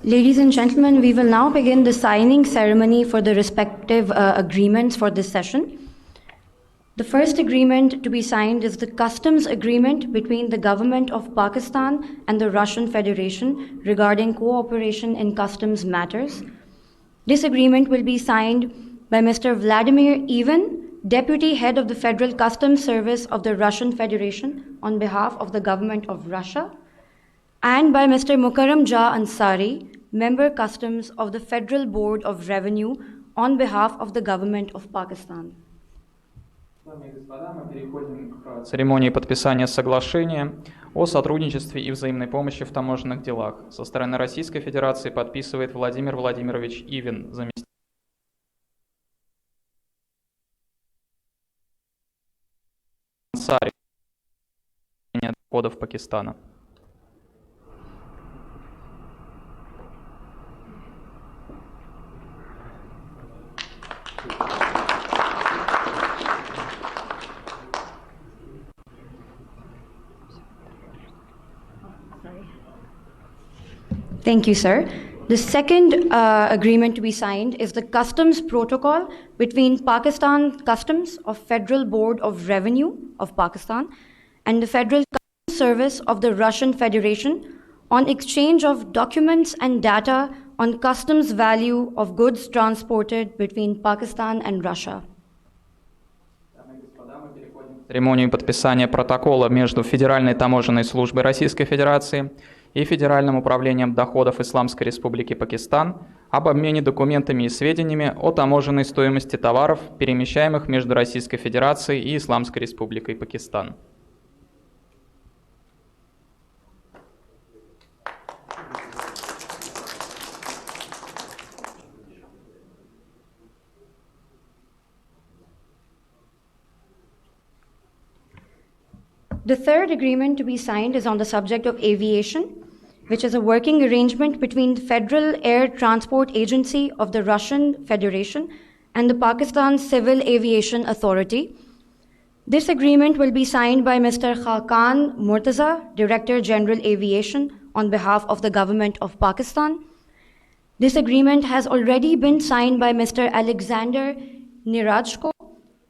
Ladies and gentlemen, we will now begin the signing ceremony for the respective agreements for this session. The first agreement to be signed is the customs agreement between the government of Pakistan and the Russian Federation regarding cooperation in customs matters. This agreement will be signed by Mr. Vladimir Ivan, Deputy Head of the Federal Customs Service of the Russian Federation on behalf of the government of Russia, and by Mr. Mukarram Jah Ansari, Member Customs of the Federal Board of Revenue on behalf of the government of Pakistan. Дамы и господа, мы переходим к церемонии подписания соглашения о сотрудничестве и взаимной помощи в таможенных делах. Со стороны Российской Федерации подписывает Владимир Владимирович Ивин, заместитель Ансари, доходов Пакистана. Thank you, sir. The second agreement to be signed is the Customs Protocol between Pakistan Customs of Federal Board of Revenue of Pakistan and the Federal Customs Service of the Russian Federation on exchange of documents and data on customs value of goods transported between Pakistan and Russia. Церемонию подписания протокола между Федеральной таможенной службой Российской Федерации и Федеральным управлением доходов Исламской Республики Пакистан об обмене документами и сведениями о таможенной стоимости товаров, перемещаемых между Российской Федерацией и Исламской Республикой Пакистан. The third agreement to be signed is on the subject of aviation, which is a working arrangement between the Federal Air Transport Agency of the Russian Federation and the Pakistan Civil Aviation Authority. This agreement will be signed by Mr. Khakan Murtaza, Director General Aviation, on behalf of the government of Pakistan. This agreement has already been signed by Mr. Alexander Nirajko,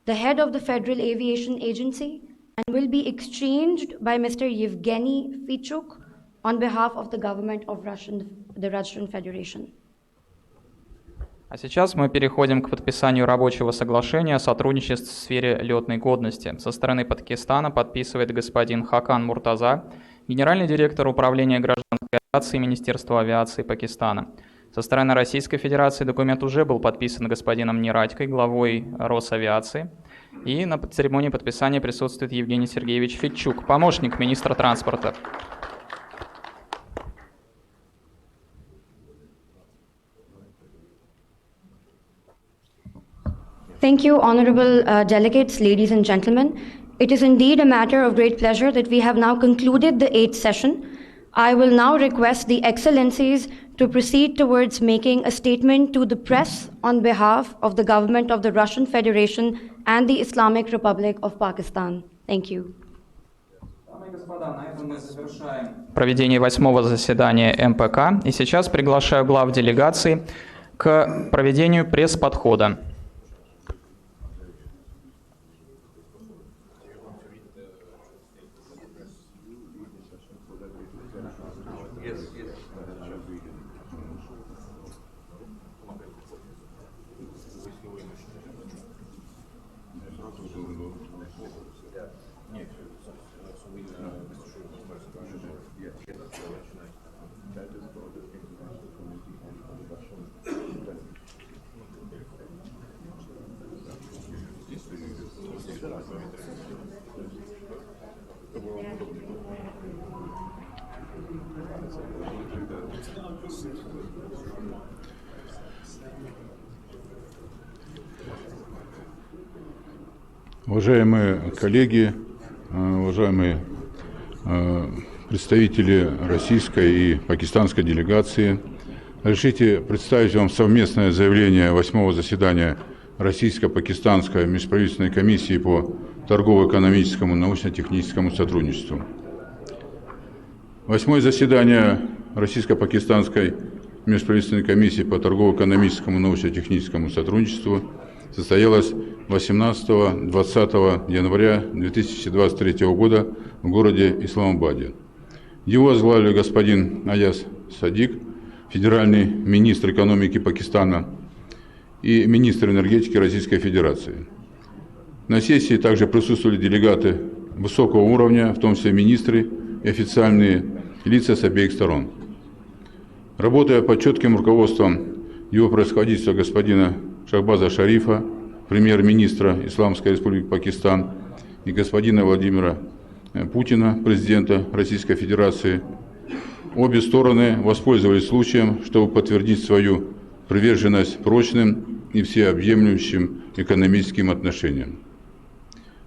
the head of the Federal Aviation Agency, and will be exchanged by Mr. Yevgeny Fichuk on behalf of the government of the Russian Federation. А сейчас мы переходим к подписанию рабочего соглашения о сотрудничестве в сфере летной годности. Со стороны Пакистана подписывает господин Хакан Муртаза, генеральный директор управления гражданской авиации Министерства авиации Пакистана. Со стороны Российской Федерации документ уже был подписан господином Нирадькой, главой Росавиации. И на церемонии подписания присутствует Евгений Сергеевич Федчук, помощник министра транспорта. Thank you, honorable delegates, ladies and gentlemen. It is indeed a matter of great pleasure that we have now concluded the 8th session. I will now request the excellencies to proceed towards making a statement to the press on behalf of the government of the Russian Federation and the Islamic Republic of Pakistan. Thank you. Проведение 8-го заседания МПК. И сейчас приглашаю глав делегаций к проведению пресс-подхода. Уважаемые коллеги, уважаемые представители российской и пакистанской делегации, разрешите представить вам совместное заявление 8-го заседания Российско-Пакистанской межправительственной комиссии по торгово-экономическому и научно-техническому сотрудничеству. 8-е заседание Российско-Пакистанской Межправительственной комиссии по торгово-экономическому и научно-техническому сотрудничеству состоялось 18-20 января 2023 года в городе Исламабаде. Его возглавили господин Аяз Садик, федеральный министр экономики Пакистана, и министр энергетики Российской Федерации. На сессии также присутствовали делегаты высокого уровня, в том числе министры и официальные лица с обеих сторон. Работая под четким руководством его превосходительства господина Шахбаза Шарифа, премьер-министра Исламской Республики Пакистан, и господина Владимира Путина, президента Российской Федерации, обе стороны воспользовались случаем, чтобы подтвердить свою приверженность прочным и всеобъемлющим экономическим отношениям.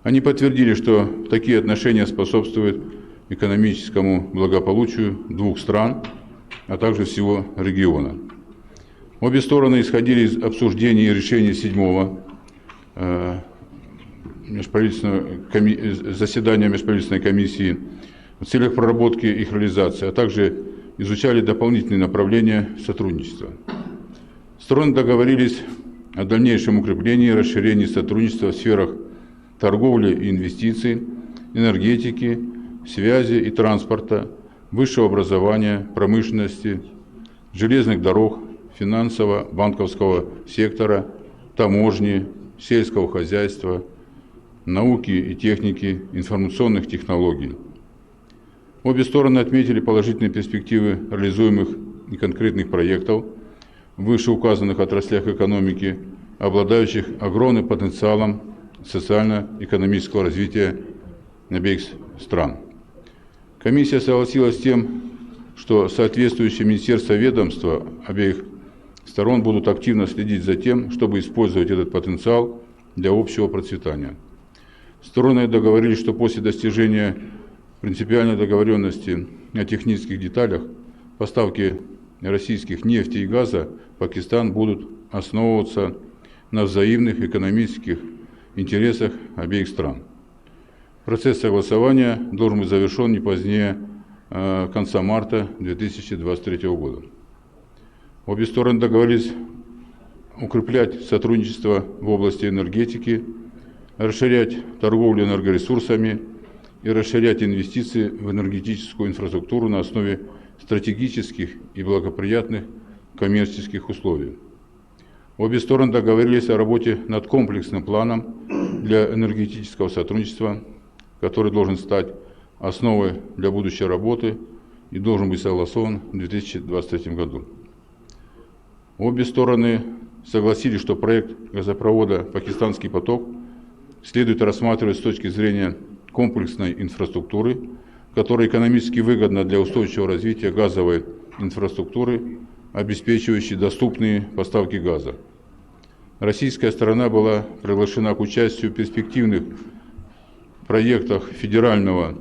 Они подтвердили, что такие отношения способствуют экономическому благополучию двух стран, а также всего региона. Обе стороны исходили из обсуждений и решений 7-го заседания Межправительственной комиссии в целях проработки их реализации, а также изучали дополнительные направления сотрудничества. Стороны договорились о дальнейшем укреплении и расширении сотрудничества в сферах торговли и инвестиций, энергетики, связи и транспорта, высшего образования, промышленности, железных дорог, финансово-банковского сектора, таможни, сельского хозяйства, науки и техники, информационных технологий. Обе стороны отметили положительные перспективы реализуемых и конкретных проектов в вышеуказанных отраслях экономики, обладающих огромным потенциалом социально-экономического развития обеих стран. Комиссия согласилась с тем, что соответствующие министерства и ведомства обеих сторон будут активно следить за тем, чтобы использовать этот потенциал для общего процветания. Стороны договорились, что после достижения принципиальной договоренности о технических деталях поставки российских нефти и газа в Пакистан будут основываться на взаимных экономических интересах обеих стран. Процесс согласования должен быть завершен не позднее конца марта 2023 года. Обе стороны договорились укреплять сотрудничество в области энергетики, расширять торговлю энергоресурсами и расширять инвестиции в энергетическую инфраструктуру на основе стратегических и благоприятных коммерческих условий. Обе стороны договорились о работе над комплексным планом для энергетического сотрудничества, который должен стать основой для будущей работы и должен быть согласован в 2023 году. Обе стороны согласились, что проект газопровода «Пакистанский поток» следует рассматривать с точки зрения комплексной инфраструктуры, которая экономически выгодна для устойчивого развития газовой инфраструктуры, обеспечивающей доступные поставки газа. Российская сторона была приглашена к участию в перспективных проектах федерального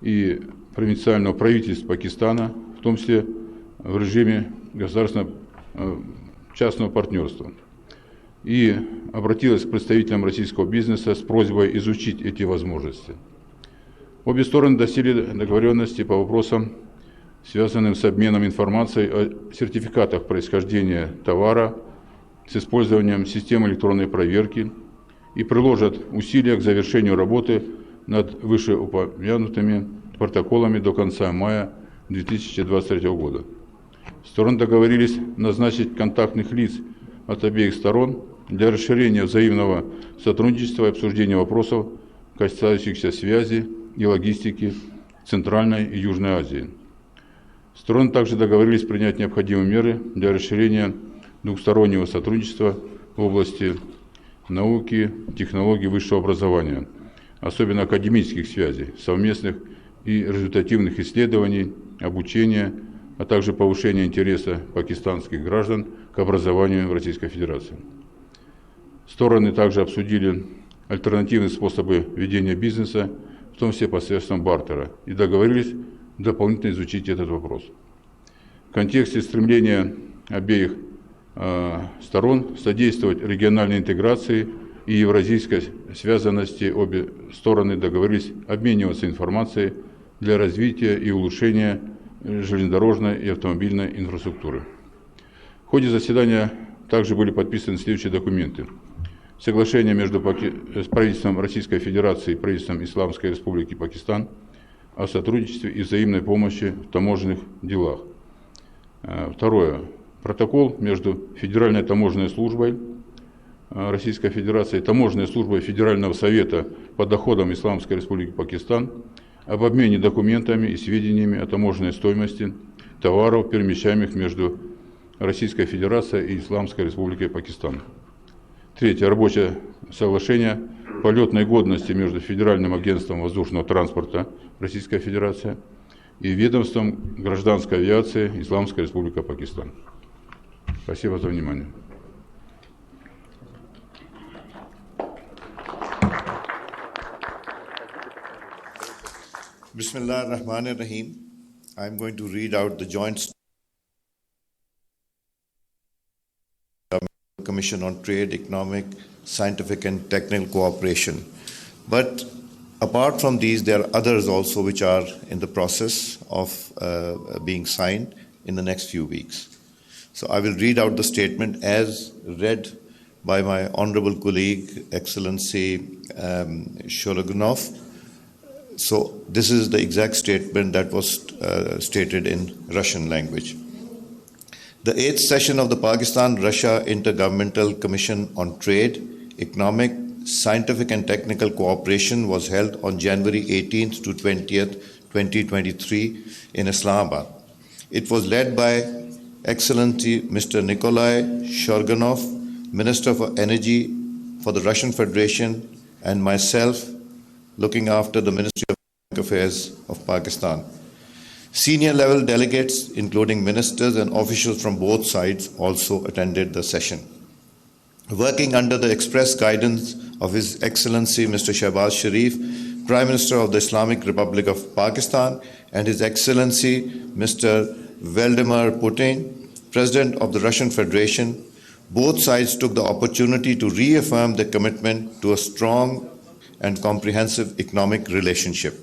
и провинциального правительств Пакистана, в том числе в режиме государственно-частного партнерства, и обратилась к представителям российского бизнеса с просьбой изучить эти возможности. Обе стороны достигли договоренности по вопросам, связанным с обменом информацией о сертификатах происхождения товара с использованием системы электронной проверки и приложат усилия к завершению работы над вышеупомянутыми протоколами до конца мая 2023 года. Стороны договорились назначить контактных лиц от обеих сторон для расширения взаимного сотрудничества и обсуждения вопросов, касающихся связи и логистики в Центральной и Южной Азии. Стороны также договорились принять необходимые меры для расширения двухстороннего сотрудничества в области науки, технологий высшего образования, особенно академических связей, совместных и результативных исследований, обучения, а также повышения интереса пакистанских граждан к образованию в Российской Федерации. Стороны также обсудили альтернативные способы ведения бизнеса, в том числе посредством бартера, и договорились дополнительно изучить этот вопрос. В контексте стремления обеих сторон содействовать региональной интеграции и евразийской связанности обе стороны договорились обмениваться информацией для развития и улучшения железнодорожной и автомобильной инфраструктуры. В ходе заседания также были подписаны следующие документы. Соглашение между правительством Российской Федерации и правительством Исламской Республики Пакистан о сотрудничестве и взаимной помощи в таможенных делах. Второе. Протокол между Федеральной таможенной службой Российской Федерации и Таможенной службой Федерального совета по доходам Исламской Республики Пакистан об обмене документами и сведениями о таможенной стоимости товаров, перемещаемых между Российской Федерацией и Исламской Республикой Пакистан. Третье. Рабочее соглашение по летной годности между Федеральным агентством воздушного транспорта Российской Федерации и ведомством гражданской авиации Исламской Республики Пакистан. Спасибо за внимание. Bismillah ar-Rahman ar-Rahim. I'm going to read out the joint Commission on Trade, Economic, Scientific and Technical Cooperation. But apart from these, there are others also which are in the process of being signed in the next few weeks. So I will read out the statement as read by my honorable colleague, Excellency Shologunov. So this is the exact statement that was stated in Russian language. The 8th session of the Pakistan-Russia Intergovernmental Commission on Trade, Economic, Scientific and Technical Cooperation was held on January 18th to 20th, 2023 in Islamabad. It was led by Excellency Mr. Nikolai Shorganov, Minister for Energy for the Russian Federation, and myself, looking after the Ministry of Economic Affairs of Pakistan. Senior level delegates, including ministers and officials from both sides, also attended the session. Working under the express guidance of His Excellency Mr. Shehbaz Sharif, Prime Minister of the Islamic Republic of Pakistan, and His Excellency Mr. Vladimir Putin, President of the Russian Federation, both sides took the opportunity to reaffirm their commitment to a strong and comprehensive economic relationship.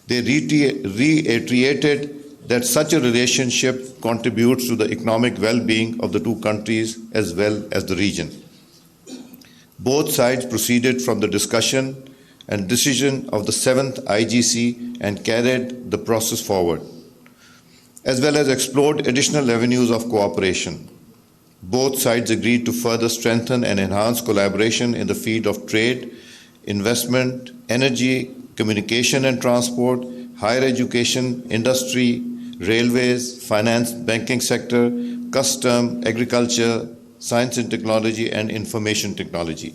They reiterated that such a relationship contributes to the economic well-being of the two countries as well as the region. Both sides proceeded from the discussion and decision of the 7th IGC and carried the process forward, as well as explored additional avenues of cooperation. Both sides agreed to further strengthen and enhance collaboration in the field of trade, investment, energy, communication and transport, higher education, industry, railways, finance, banking sector, custom, agriculture, science and technology, and information technology.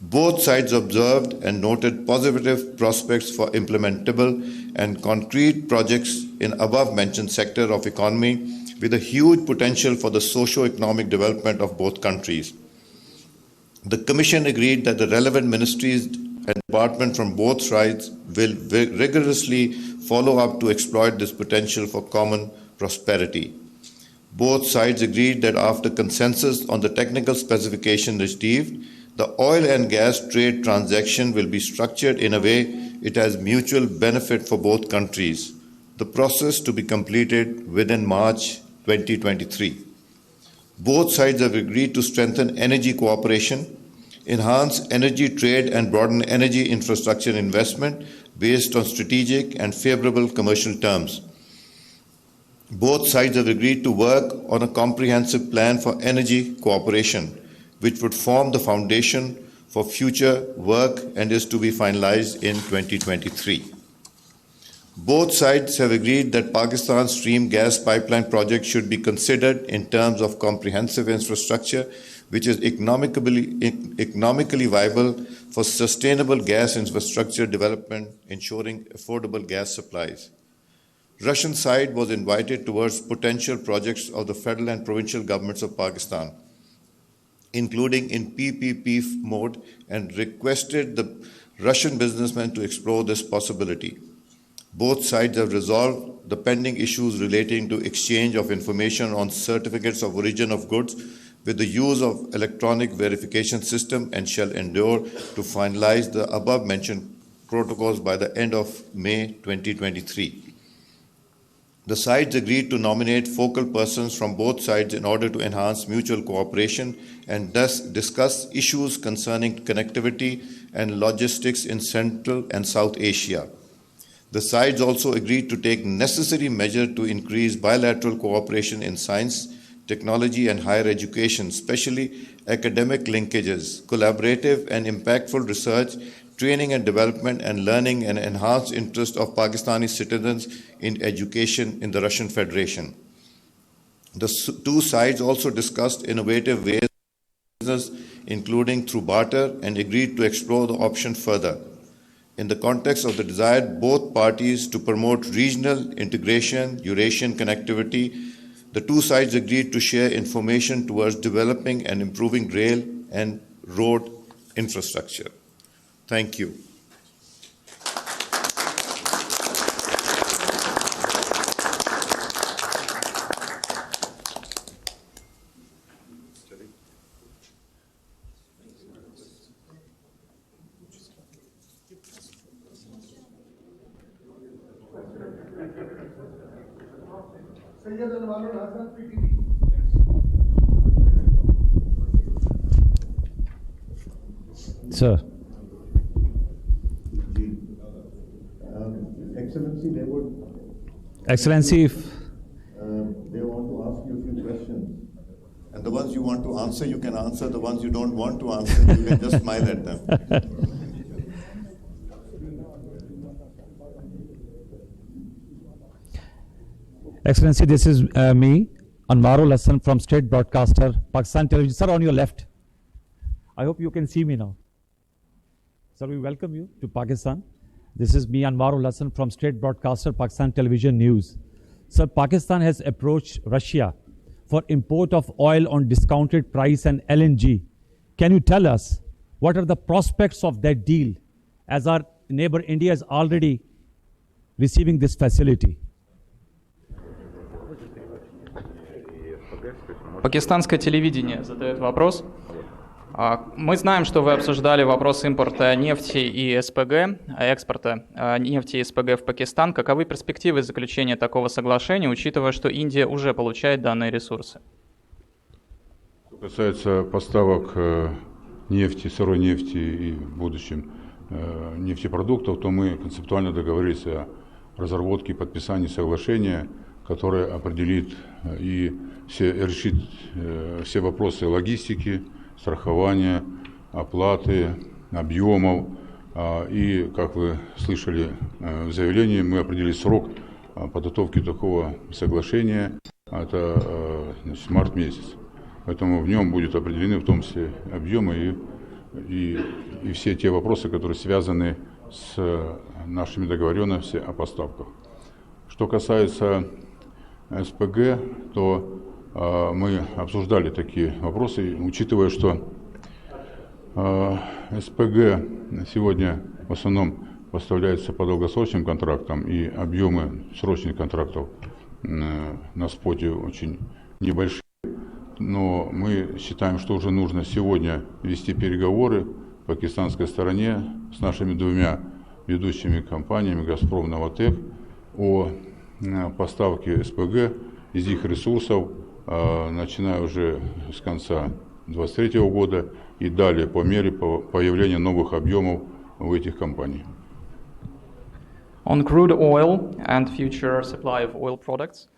Both sides observed and noted positive prospects for implementable and concrete projects in above-mentioned sector of economy with a huge potential for the socio-economic development of both countries. The Commission agreed that the relevant ministries and departments from both sides will rigorously follow up to exploit this potential for common prosperity. Both sides agreed that after consensus on the technical specification achieved, the oil and gas trade transaction will be structured in a way it has mutual benefit for both countries. The process to be completed within March 2023. Both sides have agreed to strengthen energy cooperation, enhance energy trade and broaden energy infrastructure investment based on strategic and favorable commercial terms. Both sides have agreed to work on a comprehensive plan for energy cooperation, which would form the foundation for future work and is to be finalized in 2023. Both sides have agreed that Pakistan's stream gas pipeline project should be considered in terms of comprehensive infrastructure which is economically viable for sustainable gas infrastructure development, ensuring affordable gas supplies. Russian side was invited towards potential projects of the federal and provincial governments of Pakistan, including in PPP mode, and requested the Russian businessmen to explore this possibility. Both sides have resolved the pending issues relating to exchange of information on certificates of origin of goods with the use of electronic verification system and shall endeavour to finalize the above-mentioned protocols by the end of May 2023. The sides agreed to nominate focal persons from both sides in order to enhance mutual cooperation and thus discuss issues concerning connectivity and logistics in Central and South Asia. The sides also agreed to take necessary measures to increase bilateral cooperation in science, technology, and higher education, especially academic linkages, collaborative and impactful research, training and development, and learning, and enhanced interest of Pakistani citizens in education in the Russian Federation. The two sides also discussed innovative ways of business, including through barter, and agreed to explore the option further. In the context of the desire both parties to promote regional integration, Eurasian connectivity, the two sides agreed to share information towards developing and improving rail and road infrastructure. Thank you. Sir. Excellency, they would. Excellency, if They want to ask you a few questions. And the ones you want to answer, you can answer. The ones you don't want to answer, you can just smile at them. Excellency, this is me, Anwarul Hassan from State Broadcaster, Pakistan Television. Sir, on your left. I hope you can see me now. Sir, we welcome you to Pakistan. This is me, Anwarul Hassan from State Broadcaster, Pakistan Television News. Sir, Pakistan has approached Russia for import of oil on discounted price and LNG. Can you tell us what are the prospects of that deal, as our neighbor India is already receiving this facility? Пакистанское телевидение задает вопрос. Мы знаем, что вы обсуждали вопрос импорта нефти и СПГ, экспорта нефти и СПГ в Пакистан. Каковы перспективы заключения такого соглашения, учитывая, что Индия уже получает данные ресурсы? Что касается поставок нефти, сырой нефти и в будущем нефтепродуктов, то мы концептуально договорились о разработке и подписании соглашения, которое определит и решит все вопросы логистики, страхования, оплаты, объемов. И, как вы слышали в заявлении, мы определили срок подготовки такого соглашения, это март месяц. Поэтому в нем будут определены в том числе объемы и все те вопросы, которые связаны с нашими договоренностями о поставках. Что касается СПГ, то мы обсуждали такие вопросы, учитывая, что СПГ сегодня в основном поставляется по долгосрочным контрактам, и объемы срочных контрактов на споте очень небольшие. Но мы считаем, что уже нужно сегодня вести переговоры в пакистанской стороне с нашими двумя ведущими компаниями «Газпром» и «Новатэк» о поставке СПГ из их ресурсов, начиная уже с конца 2023 года и далее по мере появления новых объемов в этих компаниях. On crude oil and future supply of oil products,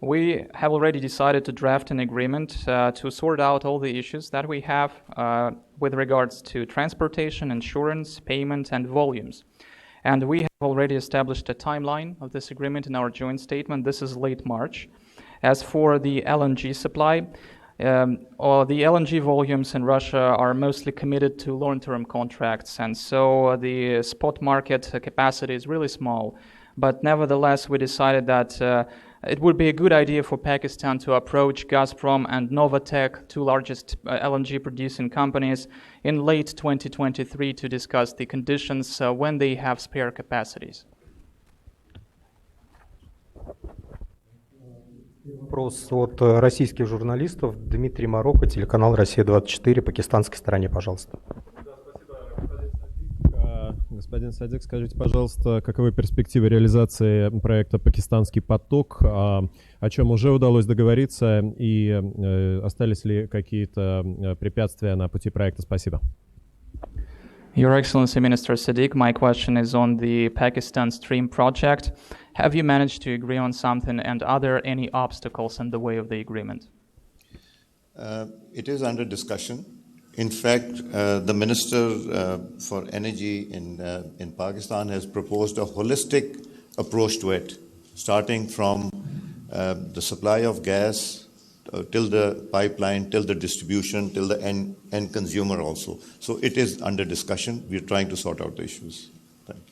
we have already decided to draft an agreement to sort out all the issues that we have with regards to transportation, insurance, payment, and volumes. And we have already established a timeline of this agreement in our joint statement. This is late March. As for the LNG supply, the LNG volumes in Russia are mostly committed to long-term contracts, and so the spot market capacity is really small. But nevertheless, we decided that it would be a good idea for Pakistan to approach Gazprom and Novatek, two largest LNG producing companies, in late 2023 to discuss the conditions when they have spare capacities. Вопрос от российских журналистов. Дмитрий Марокко, телеканал «Россия-24», пакистанской стороне, пожалуйста. Господин Господин Садик, скажите, пожалуйста, каковы перспективы реализации проекта «Пакистанский поток», о чем уже удалось договориться, и остались ли какие-то препятствия на пути проекта? Спасибо. Your Excellency, Minister Sadiq, my question is on the Pakistan Stream project. Have you managed to agree on something, and are there any obstacles in the way of the agreement? It is under discussion. In fact, the Minister for Energy in Pakistan has proposed a holistic approach to it, starting from the supply of gas till the pipeline, till the distribution, till the end consumer also. So it is under discussion. We are trying to sort out the issues. Thank you.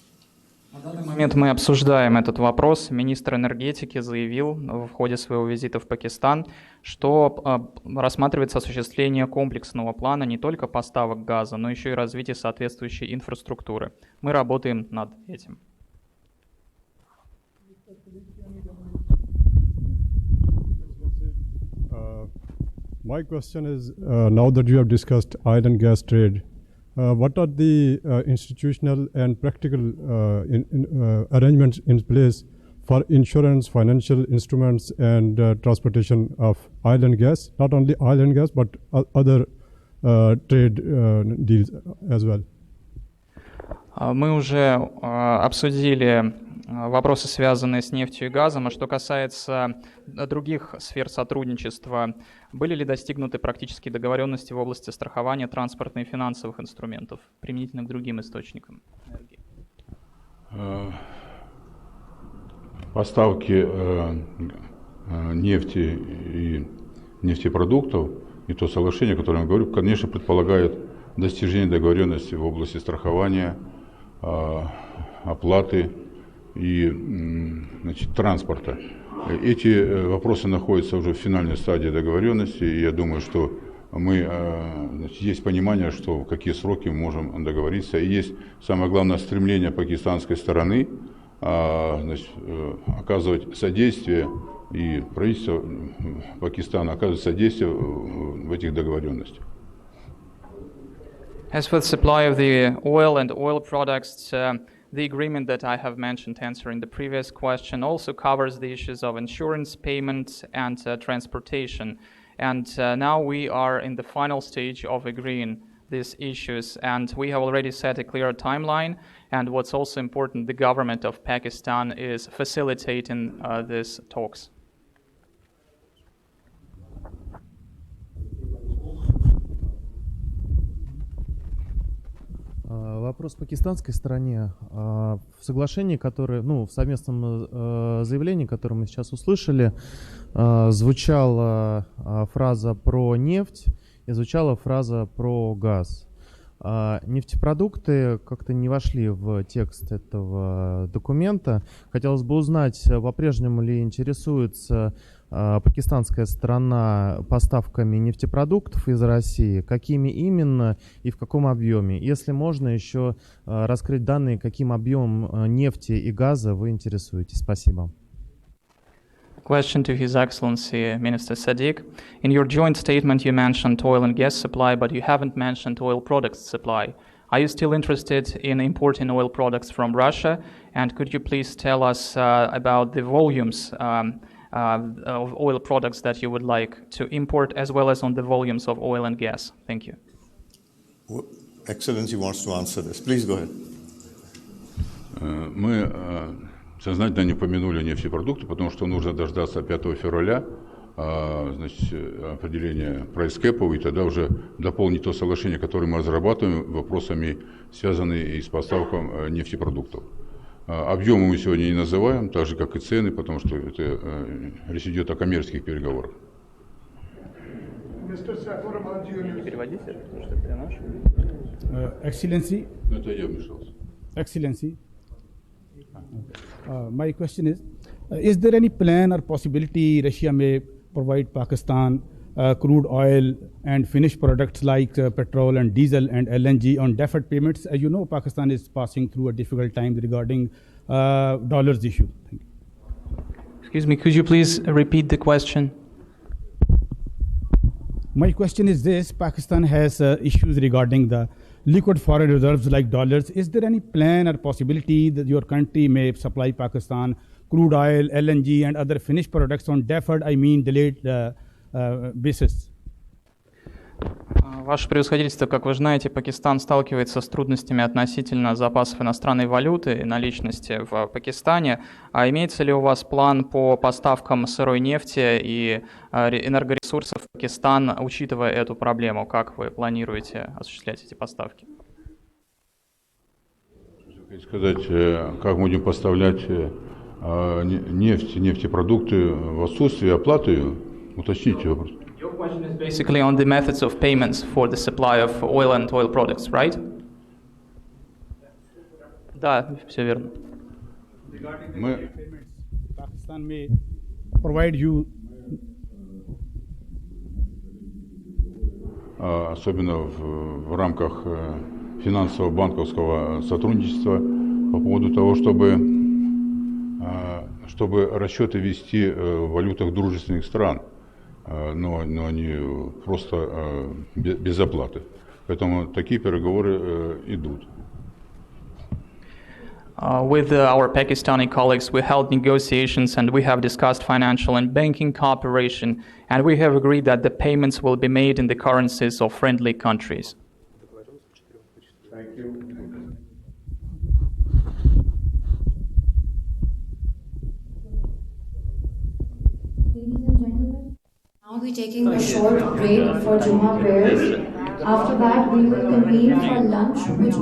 На данный момент мы обсуждаем этот вопрос. Министр энергетики заявил в ходе своего визита в Пакистан, что рассматривается осуществление комплексного плана не только поставок газа, но еще и развитие соответствующей инфраструктуры. Мы работаем над этим. My question is, now that you have discussed oil and gas trade, what are the institutional and practical arrangements in place for insurance, financial instruments, and transportation of oil and gas? Not only oil and gas, but other trade deals as well. Мы уже обсудили вопросы, связанные с нефтью и газом. А что касается других сфер сотрудничества, были ли достигнуты практические договоренности в области страхования транспортных и финансовых инструментов, применительно к другим источникам энергии? Поставки нефти и нефтепродуктов и то соглашение, о котором я говорю, конечно, предполагает достижение договоренности в области страхования, оплаты и транспорта. Эти вопросы находятся уже в финальной стадии договоренности, и я думаю, что есть понимание, что в какие сроки мы можем договориться. И есть самое главное стремление пакистанской стороны оказывать содействие, и правительство Пакистана оказывает содействие в этих договоренностях. As for the supply of the oil and oil products, the agreement that I have mentioned answering the previous question also covers the issues of insurance payments and transportation. And now we are in the final stage of agreeing these issues, and we have already set a clear timeline. And what's also important, the government of Pakistan is facilitating these talks. Вопрос пакистанской стороне. В соглашении, которое, в совместном заявлении, которое мы сейчас услышали, звучала фраза про нефть и звучала фраза про газ. Нефтепродукты как-то не вошли в текст этого документа. Хотелось бы узнать, по-прежнему ли интересуется пакистанская сторона поставками нефтепродуктов из России, какими именно и в каком объеме. Если можно еще раскрыть данные, каким объемом нефти и газа вы интересуетесь. Спасибо. Question to His Excellency Minister Sadiq. In your joint statement, you mentioned oil and gas supply, but you haven't mentioned oil products supply. Are you still interested in importing oil products from Russia? And could you please tell us about the volumes of oil products that you would like to import, as well as on the volumes of oil and gas? Thank you. Excellency wants to answer this. Please go ahead. Мы сознательно не упомянули нефтепродукты, потому что нужно дождаться 5 февраля определения прайс-кэпов, и тогда уже дополнить то соглашение, которое мы разрабатываем вопросами, связанными с поставкой нефтепродуктов. Объемы мы сегодня не называем, так же как и цены, потому что речь идет о коммерческих переговорах. Переводите, потому что это наш. Excellency. Это я вмешался. Excellency. My question is there any plan or possibility Russia may provide Pakistan crude oil and finished products like petrol and diesel and LNG on deferred payments? As you know, Pakistan is passing through a difficult time regarding dollars issue. Thank you. Excuse me, could you please repeat the question? My question is this: Pakistan has issues regarding the liquid foreign reserves like dollars. Is there any plan or possibility that your country may supply Pakistan crude oil, LNG, and other finished products on deferred, delayed basis? Ваше превосходительство, как вы знаете, Пакистан сталкивается с трудностями относительно запасов иностранной валюты и наличности в Пакистане. А имеется ли у вас план по поставкам сырой нефти и энергоресурсов в Пакистан, учитывая эту проблему? Как вы планируете осуществлять эти поставки? Сказать, как мы будем поставлять нефть, нефтепродукты в отсутствие оплаты, уточните вопрос. Your question is basically on the methods of payments for the supply of oil and oil products, right? Да, все верно. Мы Pakistan may provide you особенно в рамках финансово-банковского сотрудничества по поводу того, чтобы расчеты вести в валютах дружественных стран, но они просто без оплаты. Поэтому такие переговоры идут. With our Pakistani colleagues, we held negotiations and we have discussed financial and banking cooperation, and we have agreed that the payments will be made in the currencies of friendly countries. Thank you. Ladies and gentlemen, now we're taking a short break for Jummah prayers. After that, we will convene for lunch, which